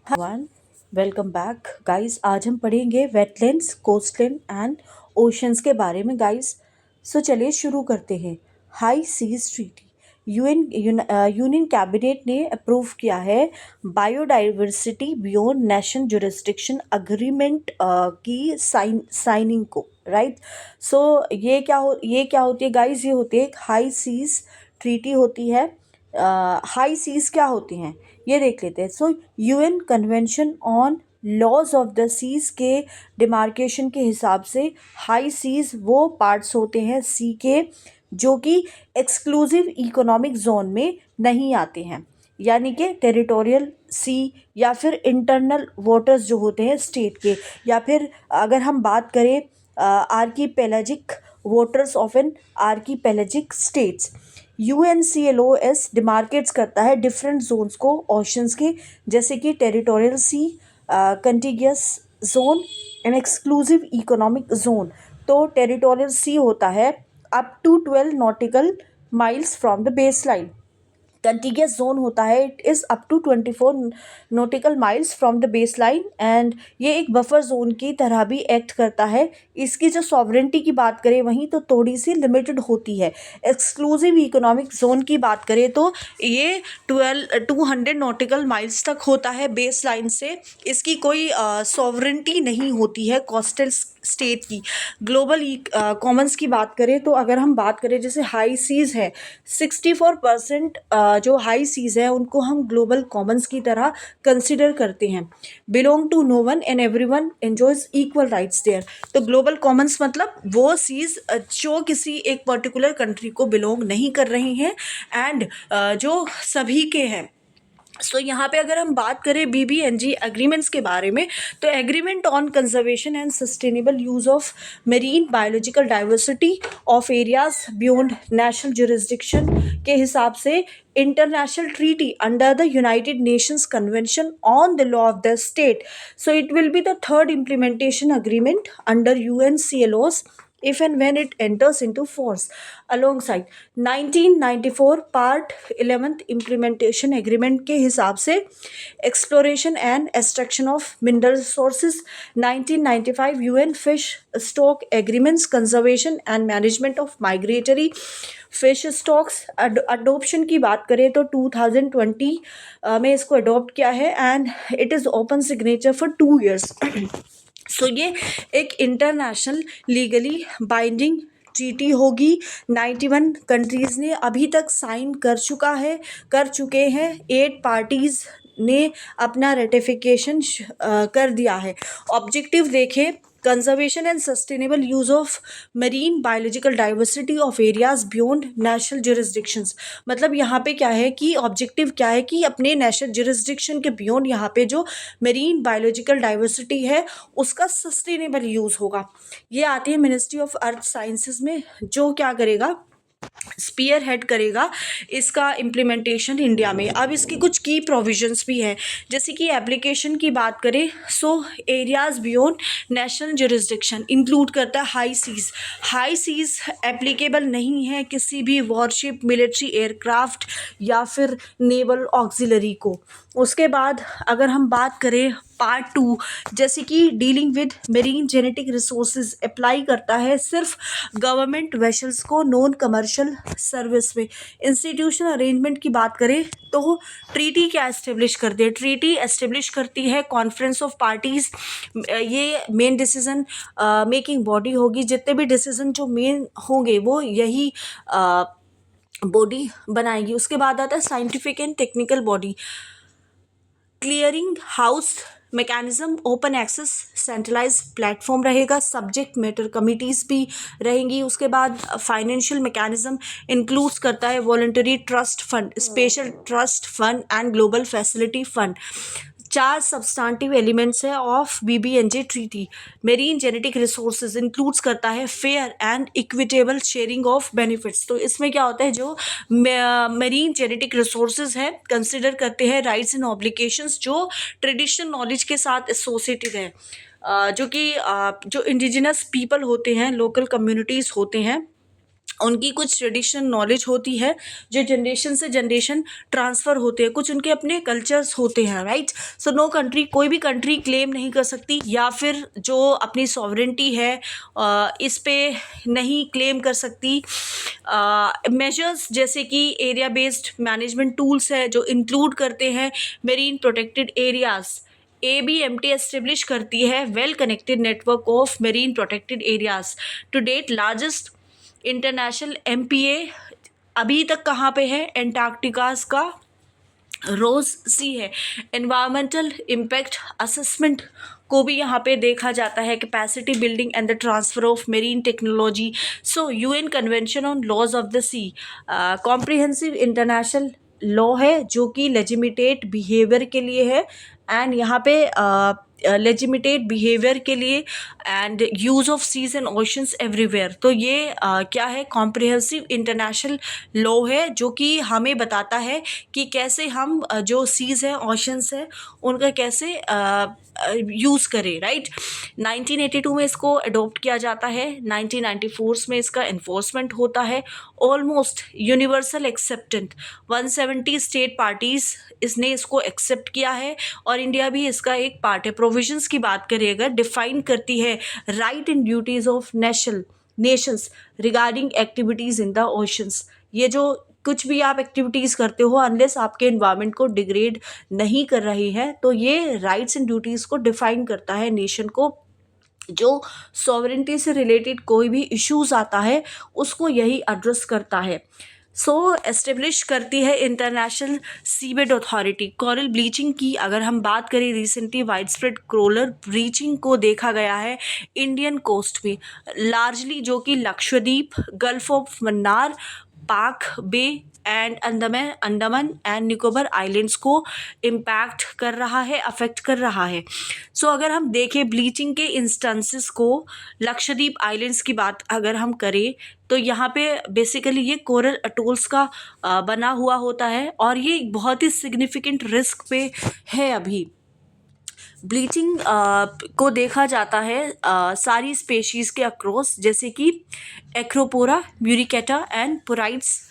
One welcome back guys. आज हम पढ़ेंगे वेटलैंड्स, कोस्टलैंड एंड ओशंस के बारे में गाइस। सो चलिए शुरू करते हैं। High seas treaty union cabinet ने अप्रूव किया है biodiversity beyond nation jurisdiction agreement की साइनिंग को, राइट। सो ये क्या होती है गाइस? ये होती है एक हाई सीज ट्रीटी होती है। हाई सीज क्या होती हैं ये देख लेते हैं। So UN convention on laws of the seas के डिमार्केशन के हिसाब से हाई सीज वो पार्ट्स होते हैं सी के जो कि एक्सक्लूसिव इकोनॉमिक जोन में नहीं आते हैं, यानी कि टेरिटोरियल सी या फिर इंटरनल वाटर्स जो होते हैं स्टेट के, या फिर अगर हम बात करें archipelagic waters of an archipelagic states. UNCLOS demarcates करता है डिफरेंट जोन्स को ओशंस के, जैसे कि territorial sea, contiguous zone and exclusive economic zone. तो टेरिटोरियल सी होता है up to 12 nautical miles from the base line. Contiguous zone होता है it is up to 24 nautical miles from the base line, and ये एक buffer zone की तरह भी एक्ट करता है। इसकी जो सॉवरेंटी की बात करें वहीं तो थोड़ी सी लिमिटेड होती है। एक्सक्लूसिव इकोनॉमिक जोन की बात करें तो ये 200 नॉटिकल माइल्स तक होता है बेस लाइन से। इसकी कोई सॉवरेंटी नहीं होती है कोस्टल स्टेट की। ग्लोबल कॉमन्स की बात करें तो अगर हम बात करें जैसे हाई सीज है, 64% जो हाई सीज है उनको हम ग्लोबल कॉमन्स की तरह कंसिडर करते हैं। Belong to no one and everyone enjoys equal rights there. तो ग्लोबल कॉमन्स मतलब वो सीज जो किसी एक पर्टिकुलर कंट्री को बिलोंग नहीं कर रही हैं एंड जो सभी के हैं। सो यहाँ पे अगर हम बात करें BBNG एग्रीमेंट्स के बारे में, तो agreement on conservation and sustainable use of marine biological diversity of areas beyond national jurisdiction के हिसाब से international treaty under the United Nations convention on the law of the state. So it will be the third implementation agreement under UNCLOS if and when it enters into force, alongside 1994 part 11th implementation agreement के हिसाब से exploration and extraction of mineral resources, 1995 UN fish stock agreements, conservation and management of migratory fish stocks. Adoption की बात करें तो 2020 में इसको adopt किया है and it is open signature for 2 years। सो ये एक इंटरनेशनल लीगली बाइंडिंग ट्रीटी होगी। 91 कंट्रीज़ ने अभी तक साइन कर चुके हैं। 8 पार्टीज़ ने अपना रेटिफिकेशन कर दिया है। ऑब्जेक्टिव देखें, conservation and sustainable use of marine biological diversity of areas beyond national jurisdictions. मतलब यहाँ पे क्या है कि ऑब्जेक्टिव क्या है कि अपने नेशनल जुरिस्डिक्शन के बियॉन्ड यहाँ पे जो मरीन बायोलॉजिकल डाइवर्सिटी है उसका सस्टेनेबल यूज़ होगा। ये आती है मिनिस्ट्री ऑफ अर्थ साइंसेज में, जो क्या करेगा, स्पीयर हेड करेगा इसका इम्प्लीमेंटेशन इंडिया में। अब इसकी कुछ की प्रोविजंस भी हैं, जैसे कि एप्लीकेशन की बात करें so areas beyond national jurisdiction include करता है high seas. High seas applicable नहीं है किसी भी वॉरशिप, मिलिट्री एयरक्राफ्ट या फिर नेवल ऑक्सिलरी को। उसके बाद अगर हम बात करें पार्ट 2, जैसे कि dealing with marine genetic resources apply करता है सिर्फ गवर्नमेंट वेसल्स को, नॉन कमर्शियल सर्विस में। इंस्टीट्यूशनल अरेंजमेंट की बात करें तो ट्रीटी क्या एस्टेब्लिश करती है? ट्रीटी एस्टेब्लिश करती है कॉन्फ्रेंस ऑफ पार्टीज़। ये मेन डिसीजन मेकिंग बॉडी होगी। जितने भी डिसीजन जो मेन होंगे वो यही बॉडी बनाएगी। उसके बाद आता है scientific and technical body, clearing house mechanism, open access centralize platform रहेगा, सब्जेक्ट मैटर कमिटीज़ भी रहेंगी। उसके बाद फाइनेंशियल मैकेनिज्म इंक्लूड्स करता है voluntary trust fund, special trust fund and global facility fund. 4 substantive elements है of BBNJ treaty. Marine genetic resources includes करता है fair and equitable sharing of benefits. तो इसमें क्या होता है, जो मेरीन जेनेटिक रिसोर्सेज है कंसिडर करते हैं राइट्स एंड ऑब्लिगेशंस जो ट्रेडिशनल नॉलेज के साथ एसोसिएटेड है, जो कि जो इंडिजिनस पीपल होते हैं, लोकल कम्युनिटीज़ होते हैं, उनकी कुछ ट्रेडिशनल नॉलेज होती है जो जनरेशन से जनरेशन ट्रांसफ़र होते हैं, कुछ उनके अपने कल्चर्स होते हैं, राइट। सो नो कंट्री, कोई भी कंट्री क्लेम नहीं कर सकती या फिर जो अपनी सॉवरेंटी है इस पे नहीं क्लेम कर सकती। मेजर्स जैसे कि एरिया बेस्ड मैनेजमेंट टूल्स है जो इंक्लूड करते हैं marine protected areas. ABMT establish करती है well connected network of marine protected areas. To date largest international MPA अभी तक कहाँ पे है, एंटार्क्टिकाज का रोज सी है। एनवायरमेंटल इम्पैक्ट असेसमेंट को भी यहाँ पे देखा जाता है, capacity building and the transfer of marine technology. So UN convention on laws of the sea comprehensive international law है जो कि लेजिमिटेट बिहेवियर के लिए है, एंड यहाँ पे लेजिमिटेट बिहेवियर के लिए and use of seas and oceans everywhere. तो ये क्या है, कॉम्प्रिहेंसिव इंटरनेशनल लॉ है जो कि हमें बताता है कि कैसे हम जो सीज हैं, ओशंस हैं, उनका कैसे यूज़ करें, राइट। 1982 में इसको अडॉप्ट किया जाता है, 1994 में इसका इन्फोर्समेंट होता है। Almost universal acceptant 170 state parties इसने इसको एक्सेप्ट किया है और इंडिया भी इसका एक पार्ट है। प्रोविजंस की बात करें अगर, डिफाइन करती है right and duties of Nations regarding activities in the oceans. ये जो कुछ भी आप एक्टिविटीज़ करते हो अनलेस आपके इन्वायरमेंट को डिग्रेड नहीं कर रही है, तो ये राइट्स एंड ड्यूटीज़ को डिफाइन करता है नेशन को। जो सॉवरेंटी से रिलेटेड कोई भी इश्यूज आता है उसको यही एड्रेस करता है। सो एस्टेब्लिश करती है international seabed authority. Coral bleaching की अगर हम बात करें, recently wide spread coral bleaching को देखा गया है इंडियन कोस्ट में, लार्जली जो कि Lakshadweep, gulf of Mannar, Palk bay and Andaman and Nicobar islands को इम्पैक्ट कर रहा है, अफेक्ट कर रहा है। सो अगर हम देखें ब्लीचिंग के इंस्टेंसेस को, लक्षद्वीप आइलैंड्स की बात अगर हम करें तो यहाँ पे बेसिकली ये कोरल अटोल्स का बना हुआ होता है और ये बहुत ही सिग्निफिकेंट रिस्क पे है अभी। ब्लीचिंग को देखा जाता है सारी स्पेशीज़ के अक्रॉस, जैसे कि acropora muricata and porites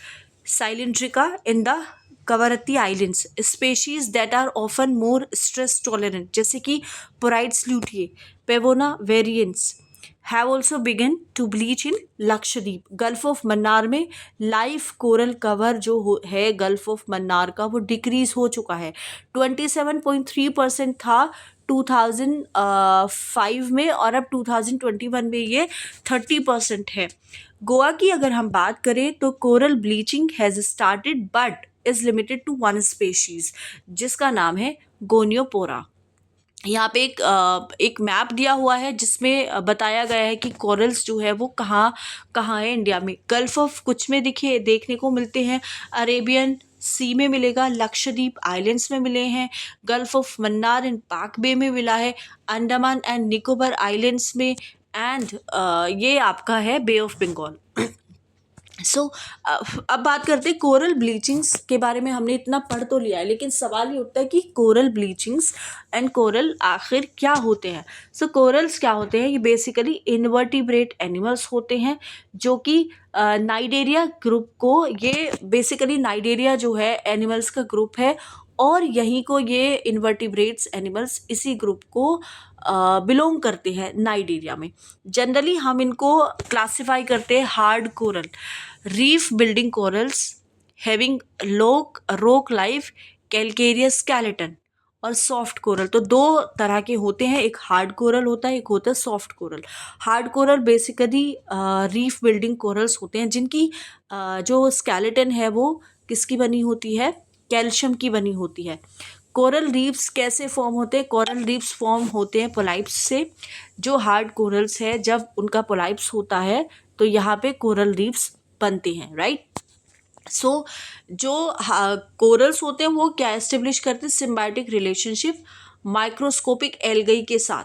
cylindrica in the Kavaratti islands. Species that are often more stress tolerant जैसे कि porites lutea, pavona variants have also begun to bleach in Lakshadweep. Gulf of Mannar में लाइव कोरल कवर जो है gulf of Mannar का वो decrease हो चुका है, 27.3% था 2005 में और अब 2021 में ये 30% है। गोवा की अगर हम बात करें तो coral bleaching has started but is limited to one species जिसका नाम है गोनियोपोरा। यहाँ पे एक मैप दिया हुआ है जिसमें बताया गया है कि कोरल्स जो है वो कहाँ कहाँ है इंडिया में। गल्फ ऑफ कुछ में देखने को मिलते हैं, अरेबियन सी में मिलेगा, लक्षद्वीप आइलैंड्स में मिले हैं, गल्फ ऑफ मन्नार एंड पाक बे में मिला है, अंडमान एंड निकोबार आइलैंड्स में, एंड ये आपका है बे ऑफ बंगाल। सो अब बात करते हैं कोरल ब्लीचिंग्स के बारे में। हमने इतना पढ़ तो लिया है लेकिन सवाल ये उठता है कि कोरल ब्लीचिंग्स एंड कोरल आखिर क्या होते हैं। सो कोरल्स क्या होते हैं, ये बेसिकली इनवर्टिब्रेट एनिमल्स होते हैं जो कि नाइडेरिया ग्रुप को, ये बेसिकली नाइडेरिया जो है एनिमल्स का ग्रुप है और यहीं को ये इन्वर्टिब्रेट्स एनिमल्स इसी ग्रुप को बिलोंग करते हैं नाइडेरिया में। जनरली हम इनको क्लासिफाई करते हैं hard coral, reef building corals having रोक लाइफ कैलकेरियस स्केलेटन, और सॉफ्ट कोरल। तो दो तरह के होते हैं, एक हार्ड कोरल होता है, एक होता है soft coral. Hard coral basically reef building corals होते हैं जिनकी जो स्केलेटन है वो किसकी बनी होती है, कैल्शियम की बनी होती है। कोरल रीफ्स कैसे फॉर्म होते हैं, कोरल रीफ्स फॉर्म होते हैं पोलाइप्स से। जो हार्ड कोरल्स है जब उनका पोलाइप्स होता है तो यहाँ पे कोरल रीफ्स बनते हैं, राइट। सो जो कोरल्स होते हैं वो क्या एस्टेब्लिश करते हैं, सिम्बायोटिक रिलेशनशिप माइक्रोस्कोपिक एल्गाई के साथ।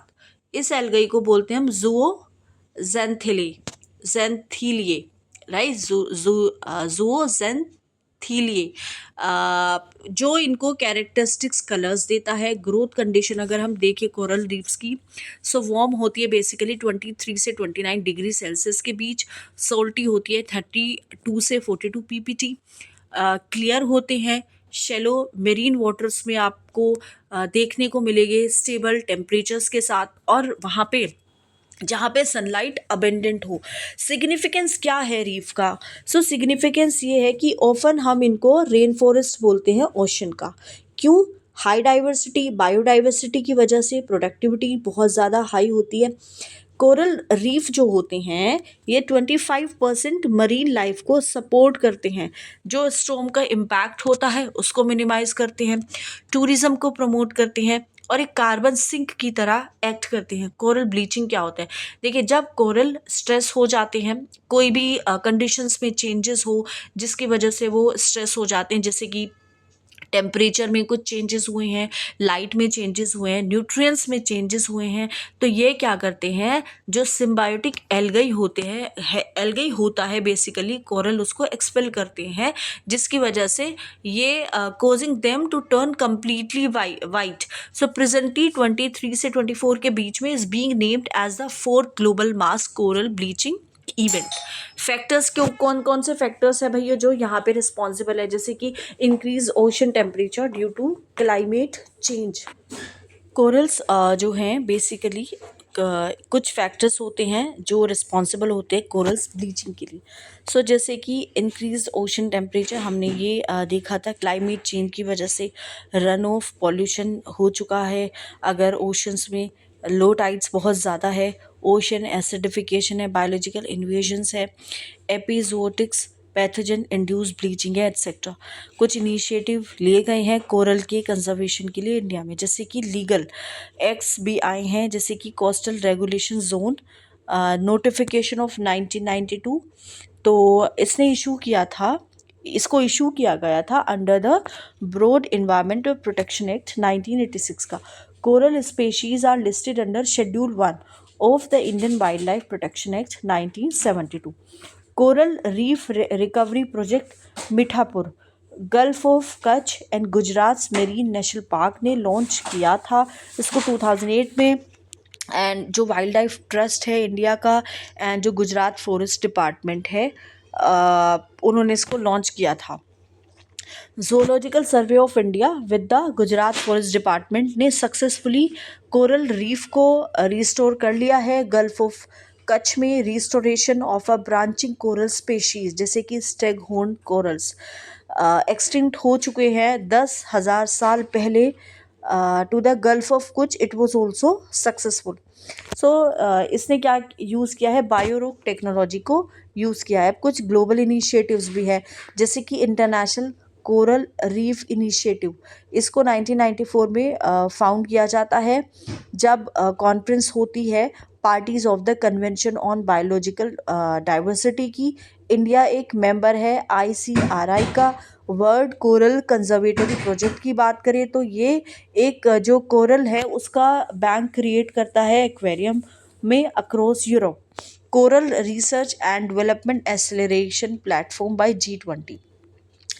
इस एल्गाई को बोलते हैं हम ज़ूओजेंथिलिए, राइट, ज़ूओजेंथिलिए। थीलिए जो इनको कैरेक्टरिस्टिक्स कलर्स देता है। ग्रोथ कंडीशन अगर हम देखें कोरल रीफ्स की, सो वार्म होती है बेसिकली 23 से 29 डिग्री सेल्सियस के बीच, सोल्टी होती है 32 से 42 पीपीटी, क्लियर होते हैं, शेलो मेरीन वाटर्स में आपको देखने को मिलेंगे स्टेबल टेम्परेचर्स के साथ, और वहाँ पे जहाँ पे सनलाइट अबेंडेंट हो। सिग्निफिकेंस क्या है रीफ का? सो सिग्निफिकेंस ये है कि ऑफन हम इनको रेन फॉरेस्ट बोलते हैं ओशन का। क्यों? हाई डाइवर्सिटी, बायोडाइवर्सिटी की वजह से प्रोडक्टिविटी बहुत ज़्यादा हाई होती है। कोरल रीफ जो होते हैं ये 25% मरीन लाइफ को सपोर्ट करते हैं, जो स्टॉर्म का इम्पैक्ट होता है उसको मिनिमाइज करते हैं, टूरिज्म को प्रमोट करते हैं, और एक कार्बन सिंक की तरह एक्ट करते हैं। कोरल ब्लीचिंग क्या होता है? देखिए, जब कोरल स्ट्रेस हो जाते हैं, कोई भी कंडीशंस में चेंजेस हो जिसकी वजह से वो स्ट्रेस हो जाते हैं, जैसे कि टेम्परेचर में कुछ चेंजेस हुए हैं, लाइट में चेंजेस हुए हैं, न्यूट्रिएंट्स में चेंजेस हुए हैं, तो ये क्या करते हैं, जो सिम्बायोटिक एल्गाई होते हैं, एल्गाई होता है बेसिकली, कोरल उसको एक्सपेल करते हैं, जिसकी वजह से ये causing them to turn completely white. So presently 23 से 24 के बीच में is being named as the fourth global mass coral bleaching event. Factors क्यों, कौन कौन से फैक्टर्स है भैया जो यहाँ पे रिस्पॉन्सिबल है? जैसे कि increase ocean temperature due to climate change. Corals जो हैं बेसिकली कुछ फैक्टर्स होते हैं जो रिस्पॉन्सिबल होते हैं कोरल्स ब्लीचिंग के लिए। सो जैसे कि इंक्रीज ओशन टेम्परेचर, हमने ये देखा था क्लाइमेट चेंज की वजह से रन ऑफ पॉल्यूशन हो चुका है। अगर ओशंस में लो टाइड्स बहुत ज़्यादा है, ओशन एसिडिफिकेशन है, बायोलॉजिकल इन्वेजन्स है, एपिजोटिक्स, पैथोजन इंड्यूस ब्लीचिंग है, एट्सेट्रा। कुछ इनिशिएटिव लिए गए हैं कोरल के कंजर्वेशन के लिए इंडिया में, जैसे कि लीगल एक्ट्स भी आए हैं, जैसे कि coastal regulation zone notification of 1992। तो इसने इशू किया था, इसको इशू किया गया था under the broad environment protection act 1986 का। Coral species are listed under schedule 1 of the Indian wild life protection act 1972। Coral reef recovery project Mithapur, gulf of Kutch and Gujarat marine national park ने launch किया था इसको 2008 में। And जो wild life trust है India का and जो गुजरात फॉरेस्ट डिपार्टमेंट है, उन्होंने इसको लॉन्च किया था। Zoological survey of India with the Gujarat forest department ने सक्सेसफुली कोरल रीफ को रिस्टोर कर लिया है। गल्फ ऑफ कच्छ में restoration of a branching coral species, जैसे कि स्टेगहोर्न कोरल्स एक्सटिंक्ट हो चुके हैं 10,000 साल पहले। To the gulf of Kutch it was also successful. So इसने क्या यूज़ किया है? बायोरोक टेक्नोलॉजी को यूज़ किया है। कुछ ग्लोबल इनिशिएटिव्स भी है, जैसे कि इंटरनेशनल कोरल रीफ इनिशिएटिव, इसको 1994 में फाउंड किया जाता है, जब कॉन्फ्रेंस होती है parties of the convention on biological diversity की। इंडिया एक मेंबर है ICRI का। वर्ल्ड कोरल कंजर्वेटरी प्रोजेक्ट की बात करें तो ये एक जो कोरल है उसका बैंक क्रिएट करता है एक्वेरियम में across Europe. Coral research and development acceleration platform bye G20।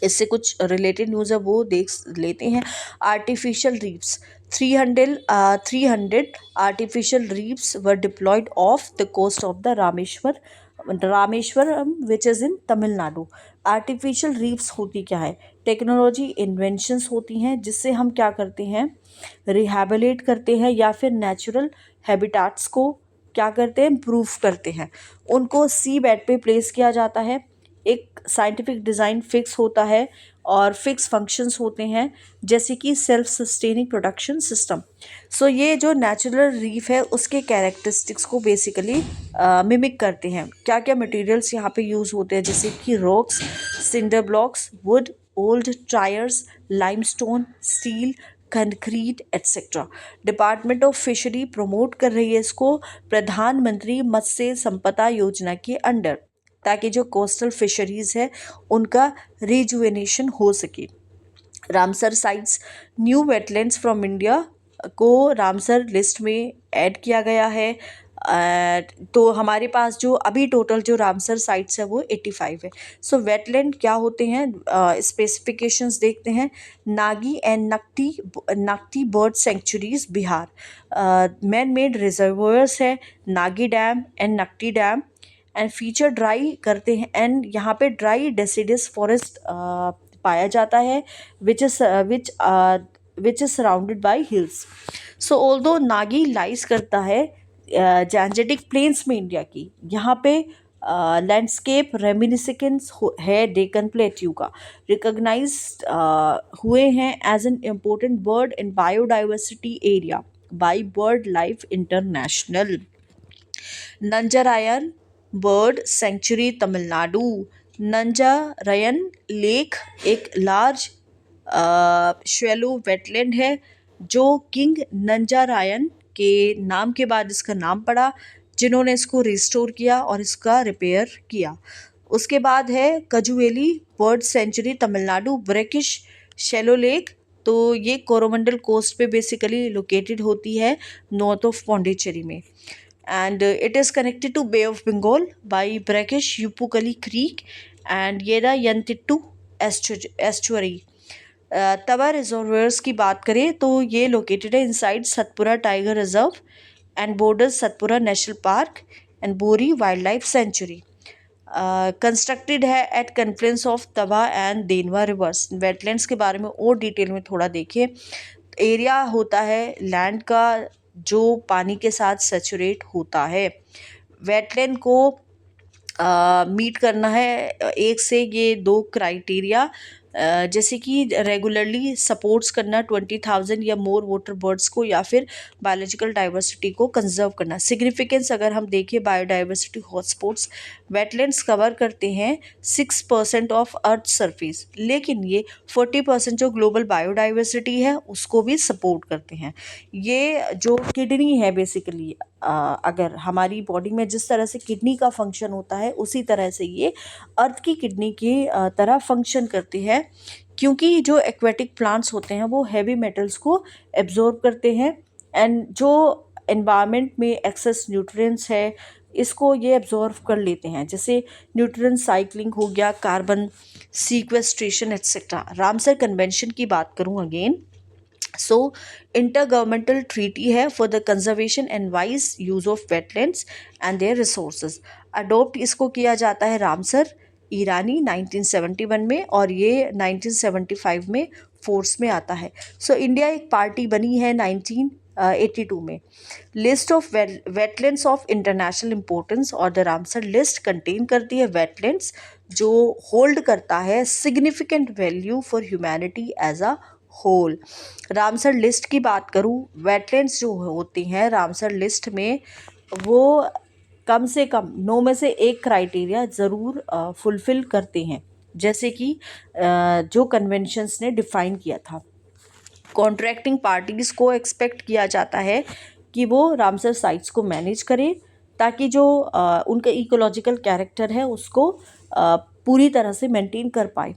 इससे कुछ रिलेटेड न्यूज़ है वो देख लेते हैं। Artificial reefs 300 artificial reefs were deployed off the coast of the Rameswaram which is in Tamil Nadu. Artificial reefs होती क्या है? टेक्नोलॉजी इन्वेंशंस होती हैं जिससे हम क्या करते हैं, रिहैबिलिट करते हैं या फिर नेचुरल हैबिटाट्स को क्या करते हैं, इम्प्रूव करते हैं। उनको सी बेड पे प्लेस किया जाता है, एक साइंटिफिक डिज़ाइन फिक्स होता है और फिक्स फंक्शंस होते हैं, जैसे कि सेल्फ सस्टेनिंग प्रोडक्शन सिस्टम। सो ये जो नेचुरल रीफ है उसके कैरेक्टरिस्टिक्स को बेसिकली मिमिक करते हैं। क्या क्या मटेरियल्स यहाँ पे यूज़ होते हैं, जैसे कि rocks, cinder blocks, wood, old tyres, limestone, steel, concrete etcetera. Department of fishery promote कर रही है इसको प्रधानमंत्री मत्स्य संपदा योजना के अंडर, ताकि जो कोस्टल फिशरीज़ है उनका रिजुवेनेशन हो सके। Ramsar sites, new wetlands from India को रामसर लिस्ट में ऐड किया गया है। तो हमारे पास जो अभी टोटल जो रामसर साइट्स है वो 85 है। सो वेटलैंड क्या होते हैं, स्पेसिफिकेशंस देखते हैं। Nagi and Nakti bird sanctuaries Bihar, man made reservoirs है Nagi dam and Nakti dam, and feature dry करते हैं, एंड यहाँ पे ड्राई डेसिडस फॉरेस्ट पाया जाता है, which is surrounded by hills. So although Nagi lies करता है जैंजेटिक प्लेन्स में इंडिया की, यहाँ पे लैंडस्केप रेमिनिसिकेंस है डेकन प्लेट्यू का, रिकॉग्नाइज हुए हैं as an important bird in biodiversity area by bird life international. Nanjarayan bird sanctuary Tamil Nadu. Nanjarayan lake एक लार्ज शैलो वेटलैंड है जो किंग नंजारायन के नाम के बाद इसका नाम पड़ा, जिन्होंने इसको रिस्टोर किया और इसका रिपेयर किया। उसके बाद है Kazhuveli bird sanctuary Tamil Nadu, brackish shallow lake, तो ये कोरोमंडल कोस्ट पे बेसिकली लोकेटेड होती है नॉर्थ ऑफ पौंडीचेरी में, and it is connected to Bay of Bengal by brackish Yupukali Creek and Yeda Yantittu estuary। Tawa reservoirs की बात करें तो ये लोकेटेड है inside Satpura tiger reserve and borders Satpura national park and Bori wildlife sanctuary. Constructed है at confluence of Tawa and Denwa rivers. Wetlands के बारे में और डिटेल में थोड़ा देखिए। एरिया होता है लैंड का जो पानी के साथ सेचुरेट होता है। वेटलैंड को मीट करना है एक से ये 2 क्राइटेरिया, जैसे कि रेगुलरली सपोर्ट्स करना 20,000 या मोर वाटर बर्ड्स को, या फिर बायोलॉजिकल डाइवर्सिटी को कंजर्व करना। सिग्निफिकेंस अगर हम देखें बायोडाइवर्सिटी हॉटस्पॉट्स, वेटलैंड्स कवर करते हैं 6% ऑफ अर्थ सरफेस, लेकिन ये 40% जो ग्लोबल बायोडाइवर्सिटी है उसको भी सपोर्ट करते हैं। ये जो किडनी है बेसिकली, अगर हमारी बॉडी में जिस तरह से किडनी का फंक्शन होता है उसी तरह से ये अर्थ की किडनी की तरह फंक्शन करती है, क्योंकि जो एक्वेटिक प्लांट्स होते हैं वो हैवी मेटल्स को एब्जॉर्ब करते हैं, एंड जो एनवायरनमेंट में एक्सेस न्यूट्रिएंट्स है इसको ये एब्जॉर्ब कर लेते हैं, जैसे न्यूट्रिएंट साइक्लिंग हो गया, carbon sequestration etcetera. Ramsar convention की बात करूँ again, so inter governmental treaty है for the conservation and wise use of wetlands and their resources. Adopt इसको किया जाता है रामसर ईरानी 1971 में, और ये 1975 में फोर्स में आता है। सो इंडिया एक पार्टी बनी है 1982 में। List of wetlands of international importance और द रामसर लिस्ट कंटेन करती है वेटलैंड्स जो होल्ड करता है significant value for humanity as a whole. Ramsar list की बात करूँ, वेटलैंड्स जो होती हैं रामसर लिस्ट में वो कम से कम 9 में से 1 क्राइटेरिया ज़रूर फुलफ़िल करते हैं, जैसे कि जो कन्वेंशंस ने डिफ़ाइन किया था। कॉन्ट्रैक्टिंग पार्टीज़ को एक्सपेक्ट किया जाता है कि वो रामसर साइट्स को मैनेज करें, ताकि जो उनका इकोलॉजिकल कैरेक्टर है उसको पूरी तरह से मेंटेन कर पाए।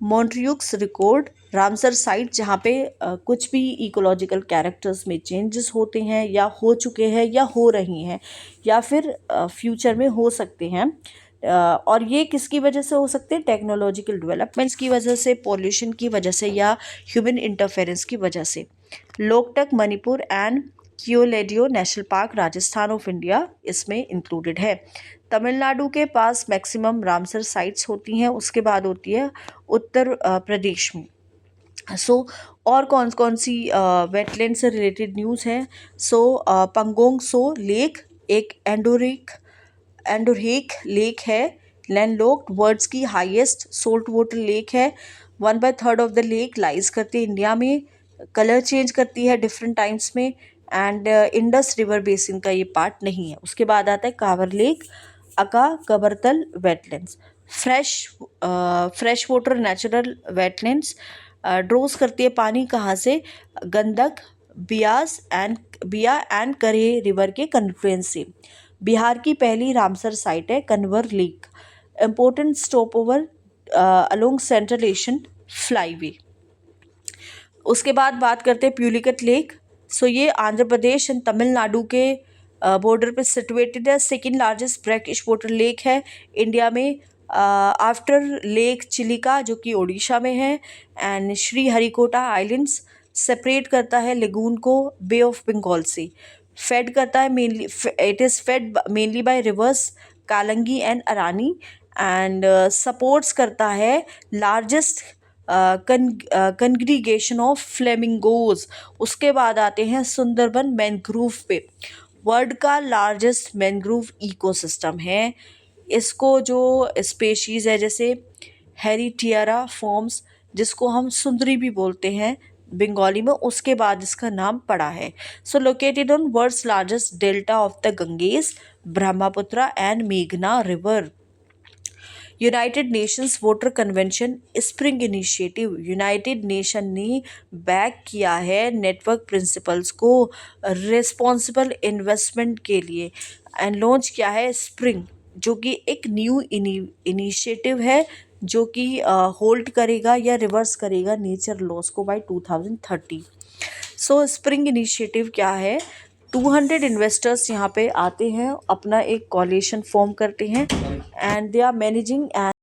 मॉन्ट्रियुक्स रिकॉर्ड रामसर साइट जहाँ पे कुछ भी इकोलॉजिकल कैरेक्टर्स में चेंजेस होते हैं या हो चुके हैं या हो रही हैं या फिर फ्यूचर में हो सकते हैं, और ये किसकी वजह से हो सकते हैं, टेक्नोलॉजिकल डेवलपमेंट्स की वजह से, पॉल्यूशन की वजह से, या ह्यूमन इंटरफेरेंस की वजह से। Loktak Manipur and Keoladeo national park Rajasthan of India इसमें इंक्लूडेड है। तमिलनाडु के पास मैक्सिमम रामसर साइट्स होती हैं, उसके बाद होती है उत्तर प्रदेश में। सो और कौन कौन सी वेटलैंड से रिलेटेड न्यूज़ है। सो पंगोंग सो लेक एक एंडोरेक लेक है, लैंडलॉक्ड वर्ल्ड्स की हाईएस्ट सोल्ट वाटर लेक है। 1/3 ऑफ द लेक लाइज करती है इंडिया में, कलर चेंज करती है डिफरेंट टाइम्स में, एंड इंडस रिवर बेसिन का ये पार्ट नहीं है। उसके बाद आता है Kawar lake, aka Kabartal wetlands. Fresh water natural wetlands draws करती है पानी कहाँ से, गंडक, बिया एंड करे रिवर के कन्फ्लुएंस से। बिहार की पहली रामसर साइट है Kanwar lake, important stop over along central Asian flyway. उसके बाद बात करते हैं प्यूलिकट लेक। सो ये आंध्र प्रदेश एंड तमिलनाडु के बॉर्डर पे सिचुएटेड है, second largest brackish water lake है इंडिया में आफ्टर लेक चिलिका जो कि उड़ीसा में है, and Shri Harikota islands separate करता है लेगून को बे ऑफ बंगाल से। फेड करता है mainly, it is fed mainly by rivers Kalangi and Arani, and supports करता है लार्जेस्ट कंग्रीगेशन ऑफ फ्लेमिंगोज। उसके बाद आते हैं सुंदरबन मैनग्रोव पे, वर्ल्ड का लार्जेस्ट मैनग्रोव इकोसिस्टम है। इसको जो स्पेशीज़ है जैसे हेरिटियरा फॉर्म्स, जिसको हम सुंदरी भी बोलते हैं बंगाली में, उसके बाद इसका नाम पड़ा है। So located on world's largest delta of the Ganges, Brahmaputra and मेघना river. United Nations water convention spring initiative, United Nation ने बैक किया है नेटवर्क प्रिंसिपल्स को रिस्पॉन्सिबल इन्वेस्टमेंट के लिए, एंड लॉन्च किया है स्प्रिंग, जो कि एक न्यू इनिशिएटिव है जो कि होल्ड करेगा या रिवर्स करेगा नेचर लॉस को बाय 2030। सो स्प्रिंग इनिशिएटिव क्या है, 200 इन्वेस्टर्स यहाँ पे आते हैं, अपना एक कॉलिशन फॉर्म करते हैं, एंड दे आर मैनेजिंग